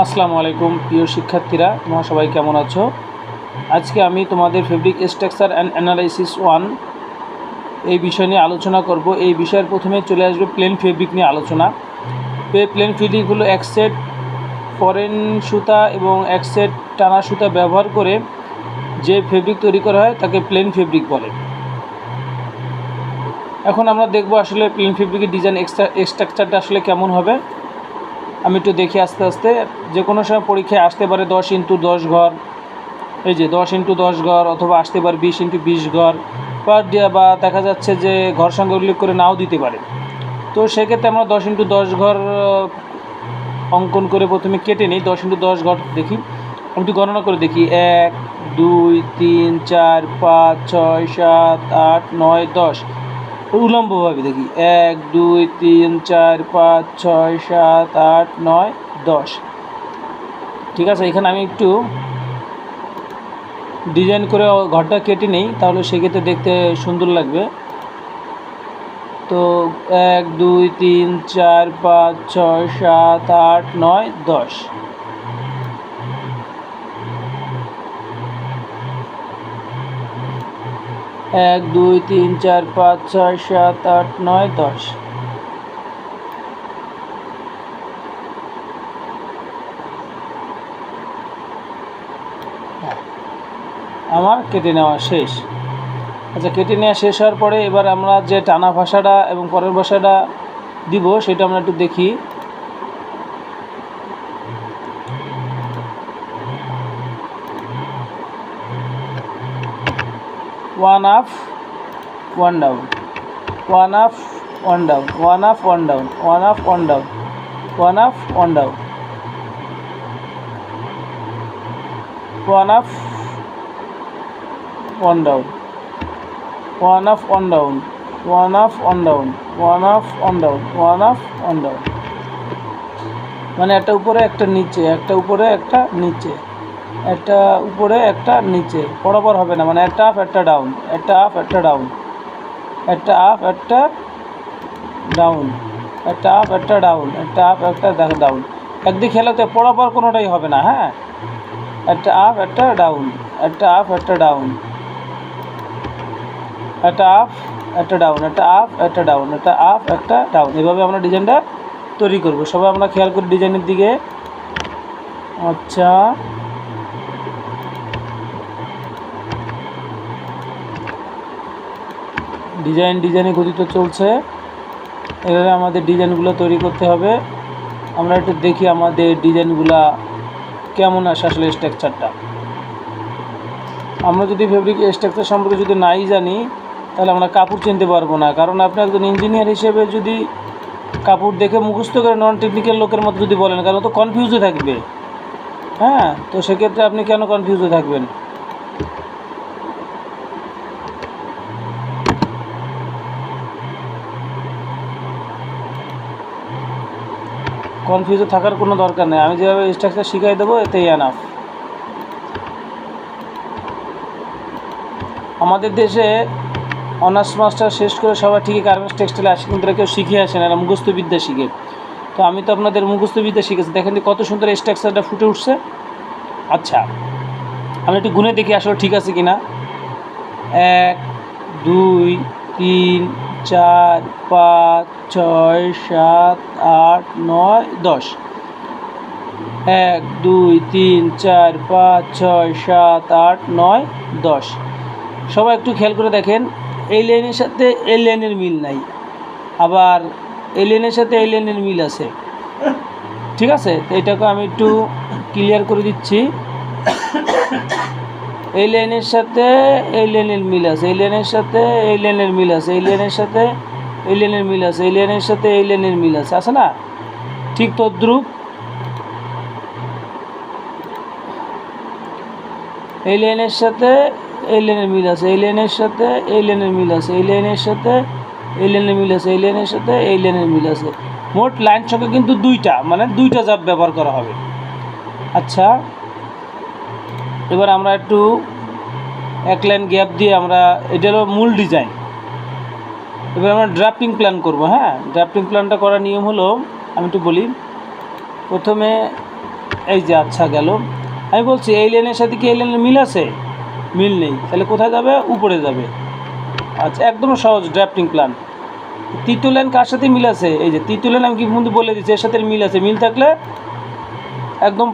আসসালামু আলাইকুম প্রিয় শিক্ষার্থীরা, তোমরা সবাই কেমন আছো? আজকে আমি তোমাদের ফেব্রিক স্ট্রাকচার অ্যান্ড অ্যানালাইসিস 1 এই বিষয় নিয়ে আলোচনা করব। এই বিষয়ের প্রথমে চলে আসবে প্লেন ফেব্রিক নিয়ে আলোচনা। প্লেন ফেব্রিক হলো এক সেট ফরেন সুতা এবং এক সেট টানা সুতা ব্যবহার করে যে ফেব্রিক তৈরি করা হয় তাকে প্লেন ফেব্রিক বলে। এখন আমরা দেখব আসলে প্লেন ফেব্রিকের ডিজাইন স্ট্রাকচারটা আসলে কেমন হবে। আমি একটু দেখি আস্তে আস্তে। যে কোনো সময় পরীক্ষায় আসতে পারে 10x10 ঘর, এই যে 10x10 ঘর, অথবা আসতে পারে 20x20 ঘর, বা দেখা যাচ্ছে যে ঘর সংখ্যা উল্লেখ করে নাও দিতে পারে। তো সেক্ষেত্রে আমরা 10x10 ঘর অঙ্কন করে প্রথমে কেটে নিই। 10x10 ঘর দেখি, আমি একটু গণনা করে দেখি। 1 2 3 4 5 6 7 8 9 10। উলম্বভাবে দেখি 1 2 3 4 5 6 7 8 9 10। ঠিক আছে, এখানে আমি একটু ডিজাইন করে ঘরটা কেটে নেই, তাহলে সেক্ষেত্রে দেখতে সুন্দর লাগবে। তো 1 2 3 4 5 6 7 8 9 10। এক দুই তিন চার পাঁচ ছয় সাত আট নয় 10। আমার কেটে নেওয়া শেষ। আচ্ছা, কেটে নেওয়া শেষ হওয়ার পরে এবার আমরা যে টানা ভাষাটা এবং পরের ভাষাটা দিব সেটা আমরা একটু দেখি। One up one down, one up one down, one up one down, one up one down, one up one down, one up one down, one up one down, one up one down, one up one down, one up one down. মানে একটা উপরে একটা নিচে, একটা উপরে একটা নিচে, একটা উপরে একটা নিচে, বরাবর হবে না। মানে একটা আপ একটা ডাউন, একটা আপ একটা ডাউন, একটা আপ একটা ডাউন, একটা আপ একটা ডাউন, একটা আপ একটা ডাউন। একদিকে খেলাতে বরাবর কোনোটাই হবে না। হ্যাঁ, একটা আপ একটা ডাউন, একটা আপ একটা ডাউন, একটা আপ একটা ডাউন, একটা আপ একটা ডাউন, একটা আপ একটা ডাউন। এভাবে আমরা ডিজাইনটা তৈরি করব। সবাই আমরা খেয়াল করি ডিজাইনের দিকে। আচ্ছা, ডিজাইনে গঠিত চলছে। এভাবে আমাদের ডিজাইনগুলো তৈরি করতে হবে। আমরা একটু দেখি আমাদের ডিজাইনগুলা কেমন আসে আসলে স্ট্রাকচারটা। আমরা যদি ফেব্রিক স্ট্রাকচার সম্পর্কে যদি নাই জানি, তাহলে আমরা কাপড় চিনতে পারবো না। কারণ আপনি একজন ইঞ্জিনিয়ার হিসেবে যদি কাপড় দেখে মুখস্থ করে নন টেকনিক্যাল লোকের মতো যদি বলেন, কারণ তো কনফিউজে থাকবে। হ্যাঁ, তো সেক্ষেত্রে আপনি কেন কনফিউজে থাকবেন? কনফিউজে থাকার কোনো দরকার নেই। আমি যেভাবে স্ট্রাকচার শিখাই দেবো এতেই এনাফ। আমাদের দেশে অনার্স মাস্টার শেষ করে সবাই ঠিকই গার্মেন্টস টেক্সটাইলে আসে, কিন্তু কেউ শিখে আসে না, এরা মুখস্থবিদ্যা শিখে। তো আমি তো আপনাদের মুখস্থবিদ্যা শিখেছি। দেখেন কত সুন্দর স্ট্রাকচারটা ফুটে উঠছে। আচ্ছা, আমরা একটু গুনে দেখি আসলে ঠিক আছে কি না। 1 2 3 4 5 6 7 8 9 10। 1 2 3 4 5 6 7 8 9 10। সবাই একটু খেয়াল করে দেখেন, এই লাইনের সাথে এই লাইনের মিল নাই, আবার এই লাইনের সাথে এই লাইনের মিল আছে। ঠিক আছে, তো এটাকে আমি একটু ক্লিয়ার করে দিচ্ছি। এই লাইনের সাথে এই লাইনের মিল আছে, এই লাইনের সাথে এই লাইনের মিল আছে, এই লাইনের সাথে এই লাইনের মিল আছে, এই লাইনের সাথে এই লাইনের মিল আছে, আছে না? ঠিক তদ্রূপ এই লাইনের সাথে এই লাইনের মিল আছে, এই লাইনের সাথে এই লাইনের মিল আছে, এই লাইনের সাথে এই লাইনের মিল আছে, এই লাইনের সাথে এই লাইনের মিল আছে। মোট লাইন সংখ্যা কিন্তু 2টা, মানে 2টা জাব ব্যবহার করা হবে। আচ্ছা, এবার আমরা একটু এক লাইন গ্যাপ দিয়ে আমরা, এটা হলো মূল ডিজাইন। এবার আমরা ড্রাফটিং প্ল্যান করব। হ্যাঁ, ড্রাফটিং প্ল্যানটা করার নিয়ম হলো, আমি একটু বলি। প্রথমে এই যে আচ্ছা গেল। আমি বলছি এই লাইনের সাথে কি এই লাইনের মিল আছে? মিল নেই, তাহলে কোথায় যাবে? উপরে যাবে। আচ্ছা, একদম সহজ ড্রাফটিং প্ল্যান। তৃতীয় লাইন কার সাথে মিল আছে? এই যে তৃতীয় লাইন আমি কি বন্ধু বলে দিচ্ছি, এর সাথে মিল আছে। মিল থাকলে একদম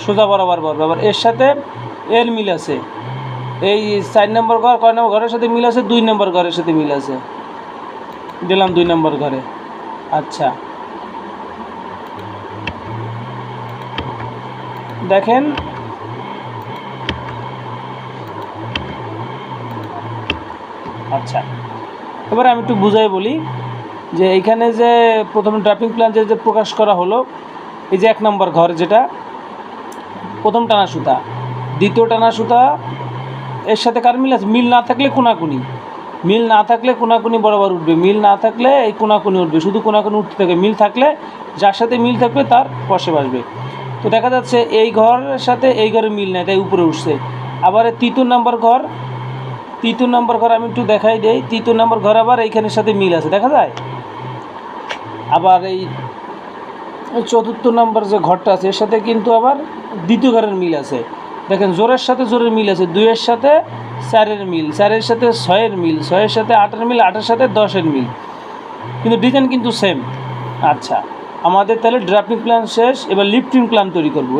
সোজা বরাবর বরাবর। আবার এর সাথে এর মিল আছে। এই 4 নম্বর ঘর কয় নম্বর ঘরের সাথে মিল আছে? 2 নম্বর ঘরের সাথে মিল আছে, দিলাম 2 নম্বর ঘরে। আচ্ছা দেখেন, আচ্ছা এবার আমি একটু বুঝাই বলি যে এইখানে যে প্রথম ড্রাফটিং প্ল্যান যে প্রকাশ করা হলো, এই যে 1 নম্বর ঘর যেটা প্রথম টানা সুতা, দ্বিতীয় টানা সুতা এর সাথে কার মিল আছে? মিল না থাকলে কোনাকুনি, মিল না থাকলে কোনাকুনি বরাবর উঠবে, মিল না থাকলে এই কোনাকুনি উঠবে, শুধু কোনাকুনি উঠতে থাকে। মিল থাকলে যার সাথে মিল থাকবে তার পাশে বসবে। তো দেখা যাচ্ছে এই ঘরের সাথে এই ঘরের মিল নেই, তাই উপরে উঠছে। আবার তৃতীয় নম্বর ঘর, তৃতীয় নম্বর ঘর আমি একটু দেখাই দেই। তৃতীয় নম্বর ঘর আবার এইখানের সাথে মিল আছে, দেখা যায়। আবার এই চতুর্থ নম্বর যে ঘরটা আছে এর সাথে কিন্তু আবার দ্বিতীয় ঘরের মিল আছে। দেখেন জোরের সাথে জোরের মিল আছে, 2-এর সাথে 4-এর মিল, 4-এর সাথে 6-এর মিল, 6-এর সাথে 8-এর মিল, 8-এর সাথে 10-এর মিল, কিন্তু ডিজাইন কিন্তু সেম। আচ্ছা, আমাদের তাহলে ড্রাফটিং প্ল্যান শেষ। এবার লিফটিং প্ল্যান তৈরি করব।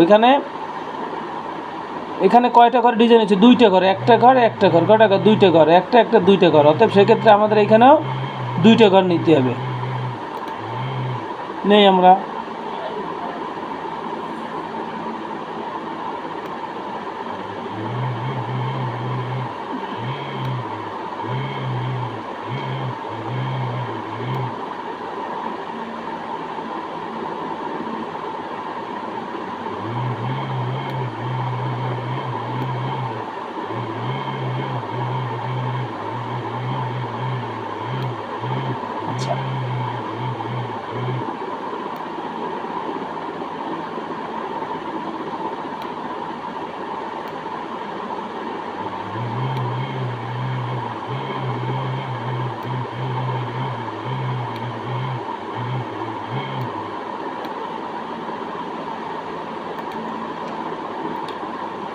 এখানে কয়টা ঘর ডিজাইন আছে? 2টা ঘর, একটা ঘর একটা ঘর, কয়টা ঘর? 2টা ঘর, একটা একটা 2টা ঘর। অতএব সেক্ষেত্রে আমাদের এখানেও 2টা ঘর নিতে হবে। নেই আমরা, আচ্ছা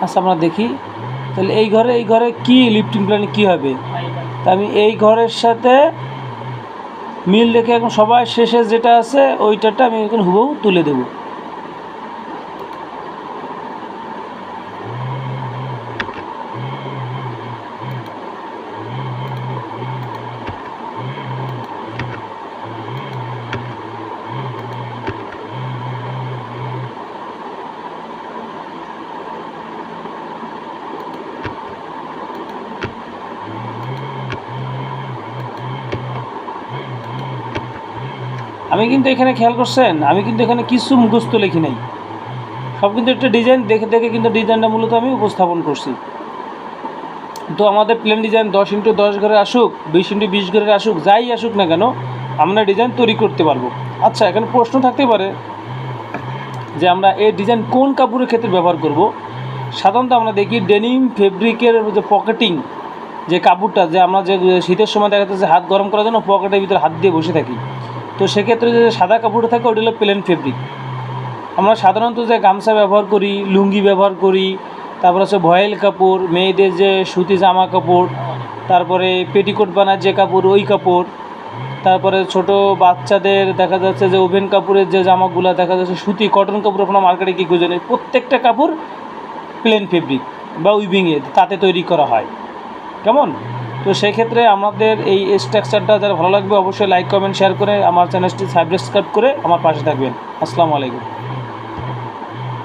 আচ্ছা আমরা দেখি তাহলে এই ঘরে কি লিফটিং প্ল্যানে কী হবে। তা আমি এই ঘরের সাথে মিল রেখে এখন সবার শেষে যেটা আছে ওইটাটা আমি এখন হুবহু তুলে দেব। আমি কিন্তু এখানে খেয়াল করছেন, আমি কিন্তু এখানে কিছু মুখস্থ লিখি নাই, সব কিন্তু একটা ডিজাইন দেখে দেখে কিন্তু ডিজাইনটা মূলত আমি উপস্থাপন করছি। তো আমাদের প্লেন ডিজাইন 10x10 ঘরে আসুক, 20x20 ঘরে আসুক, যাই আসুক না কেন আমরা ডিজাইন তৈরি করতে পারবো। আচ্ছা, এখানে প্রশ্ন থাকতে পারে যে আমরা এই ডিজাইন কোন কাপড়ের ক্ষেত্রে ব্যবহার করব। সাধারণত আমরা দেখি ডেনিম ফেব্রিকের যে পকেটিং যে কাপড়টা, যে আমরা যে শীতের সময় দেখা যাচ্ছে হাত গরম করার জন্য পকেটের ভিতরে হাত দিয়ে বসে থাকি, তো সেক্ষেত্রে যে সাদা কাপড় থাকে ওটা হলো প্লেন ফেব্রিক। আমরা সাধারণত যে গামছা ব্যবহার করি, লুঙ্গি ব্যবহার করি, তারপর হচ্ছে ভয়েল কাপড়, মেয়েদের যে সুতি জামা কাপড়, তারপরে পেটিকোট বানার যে কাপড় ওই কাপড়, তারপরে ছোট বাচ্চাদের দেখা যাচ্ছে যে ওভেন কাপড়ের যে জামাগুলো দেখা যাচ্ছে সুতি কটন কাপড়, আপনার মার্কেটে কি খুঁজে নেই, প্রত্যেকটা কাপড় প্লেন ফেব্রিক বা উইভিংয়ে তাতে তৈরি করা হয়। কেমন? তো সেক্ষেত্রে আমাদের এই স্ট্রাকচারটা যারা ভালো লাগবে অবশ্যই লাইক কমেন্ট শেয়ার করে আমার চ্যানেলটি সাবস্ক্রাইব করে আমার পাশে থাকবেন। আসসালামু আলাইকুম।